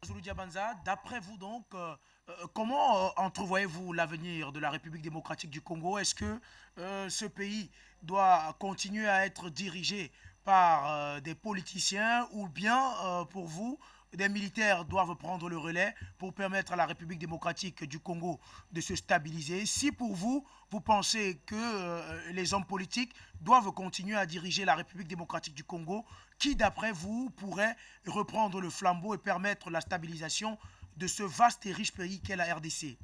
Zulu Diabanza, d'après vous donc, comment entrevoyez-vous l'avenir de la République démocratique du Congo? Est-ce que ce pays doit continuer à être dirigé par des politiciens ou bien pour vous, des militaires doivent prendre le relais pour permettre à la République démocratique du Congo de se stabiliser? Si pour vous, vous pensez que les hommes politiques doivent continuer à diriger la République démocratique du Congo, qui d'après vous pourrait reprendre le flambeau et permettre la stabilisation de ce vaste et riche pays qu'est la RDC?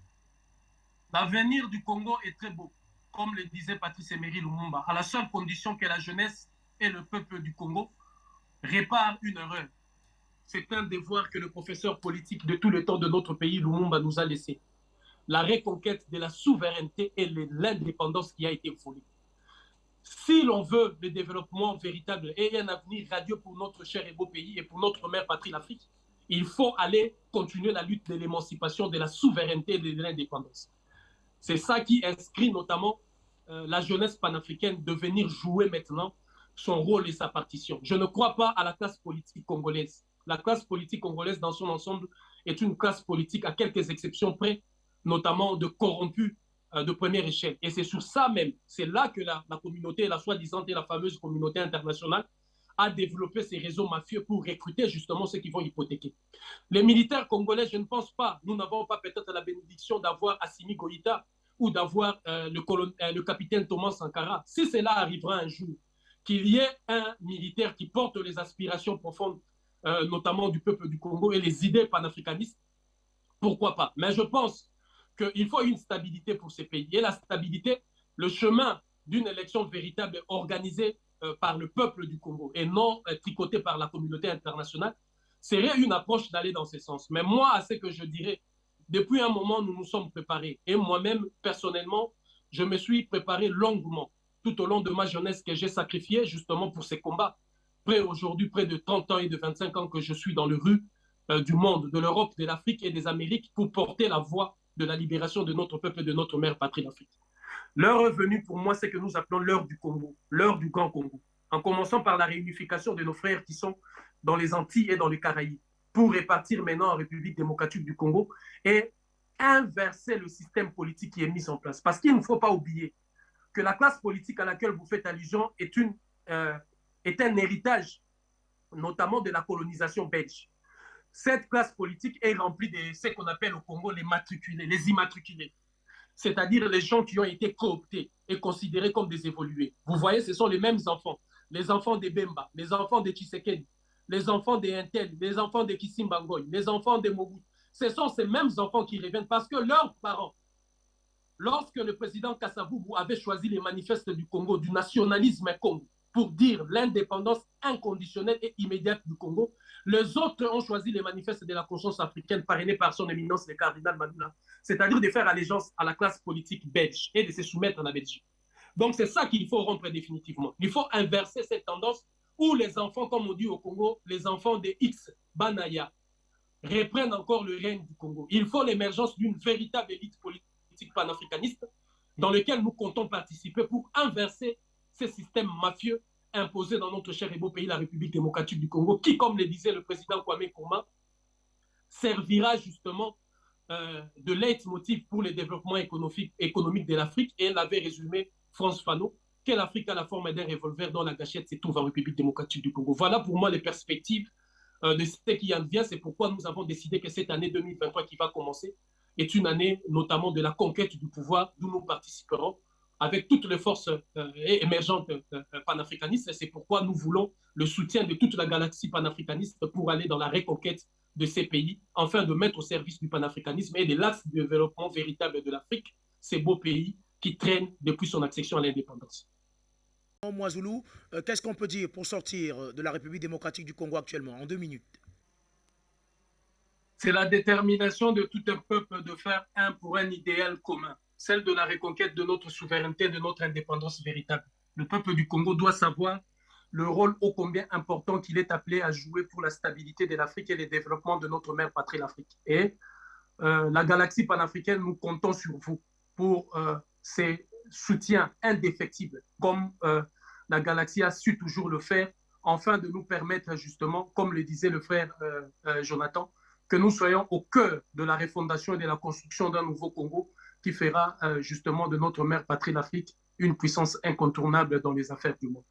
L'avenir du Congo est très beau, comme le disait Patrice Emery Lumumba, à la seule condition que la jeunesse et le peuple du Congo réparent une erreur. C'est un devoir que le professeur politique de tout le temps de notre pays, Lumumba, nous a laissé. La reconquête de la souveraineté et l'indépendance qui a été volée. Si l'on veut le développement véritable et un avenir radieux pour notre cher et beau pays et pour notre mère patrie, l'Afrique, il faut aller continuer la lutte de l'émancipation, de la souveraineté et de l'indépendance. C'est ça qui inscrit notamment la jeunesse panafricaine de venir jouer maintenant son rôle et sa partition. Je ne crois pas à la classe politique congolaise. La classe politique congolaise dans son ensemble est une classe politique à quelques exceptions près, notamment de corrompus de première échelle. Et c'est sur ça même, c'est là que la communauté, la soi-disant et la fameuse communauté internationale, a développé ces réseaux mafieux pour recruter justement ceux qui vont hypothéquer. Les militaires congolais, je ne pense pas, nous n'avons pas peut-être la bénédiction d'avoir Assimi Goïta ou d'avoir le capitaine Thomas Sankara. Si cela arrivera un jour, qu'il y ait un militaire qui porte les aspirations profondes, notamment du peuple du Congo et les idées panafricanistes, pourquoi pas? Mais je pense qu'il faut une stabilité pour ces pays. Et la stabilité, le chemin d'une élection véritable organisée par le peuple du Congo et non tricotée par la communauté internationale, serait une approche d'aller dans ce sens. Mais moi, à ce que je dirais, depuis un moment, nous nous sommes préparés. Et moi-même, personnellement, je me suis préparé longuement tout au long de ma jeunesse que j'ai sacrifié justement pour ces combats. Aujourd'hui, près de 30 ans et de 25 ans que je suis dans les rues du monde, de l'Europe, de l'Afrique et des Amériques pour porter la voix de la libération de notre peuple et de notre mère patrie d'Afrique. L'heure est venue pour moi, c'est que nous appelons l'heure du Congo, l'heure du Grand Congo, en commençant par la réunification de nos frères qui sont dans les Antilles et dans les Caraïbes, pour répartir maintenant en République démocratique du Congo et inverser le système politique qui est mis en place. Parce qu'il ne faut pas oublier que la classe politique à laquelle vous faites allusion est un héritage, notamment de la colonisation belge. Cette classe politique est remplie de ce qu'on appelle au Congo les matriculés, les immatriculés, c'est-à-dire les gens qui ont été cooptés et considérés comme des évolués. Vous voyez, ce sont les enfants des Bemba, les enfants des Tshisekedi, les enfants des Intel, les enfants des Kisimbangoy, les enfants des Mobutu. Ce sont ces mêmes enfants qui reviennent parce que leurs parents, lorsque le président Kasavubu avait choisi les manifestes du Congo, du nationalisme Congo, pour dire l'indépendance inconditionnelle et immédiate du Congo, les autres ont choisi les manifestes de la conscience africaine parrainés par son éminence, le cardinal Madula, c'est-à-dire de faire allégeance à la classe politique belge et de se soumettre à la Belgique. Donc c'est ça qu'il faut rompre définitivement. Il faut inverser cette tendance où les enfants, comme on dit au Congo, les enfants des X, Banaya, reprennent encore le règne du Congo. Il faut l'émergence d'une véritable élite politique panafricaniste dans lequel nous comptons participer pour inverser ces systèmes mafieux imposés dans notre cher et beau pays, la République démocratique du Congo, qui, comme le disait le président Kwame Nkrumah, servira justement de leitmotiv pour le développement économique de l'Afrique. Et elle avait résumé, France Fanon, que l'Afrique a la forme d'un revolver dont la gâchette se trouve en République démocratique du Congo. Voilà pour moi les perspectives de ce qui en vient. C'est pourquoi nous avons décidé que cette année 2023 qui va commencer est une année notamment de la conquête du pouvoir d'où nous participerons avec toutes les forces émergentes panafricanistes. Et c'est pourquoi nous voulons le soutien de toute la galaxie panafricaniste pour aller dans la reconquête de ces pays, afin de mettre au service du panafricanisme et de l'axe de développement véritable de l'Afrique, ces beaux pays qui traînent depuis son accession à l'indépendance. Moizoulou, qu'est-ce qu'on peut dire pour sortir de la République démocratique du Congo actuellement, en 2 minutes? C'est la détermination de tout un peuple de faire un pour un idéal commun, celle de la reconquête de notre souveraineté, de notre indépendance véritable. Le peuple du Congo doit savoir le rôle ô combien important qu'il est appelé à jouer pour la stabilité de l'Afrique et le développement de notre mère patrie, l'Afrique. Et la galaxie panafricaine, nous comptons sur vous pour ces soutiens indéfectibles, comme la galaxie a su toujours le faire, afin de nous permettre justement, comme le disait le frère Jonathan, que nous soyons au cœur de la refondation et de la construction d'un nouveau Congo qui fera justement de notre mère patrie, l'Afrique, une puissance incontournable dans les affaires du monde.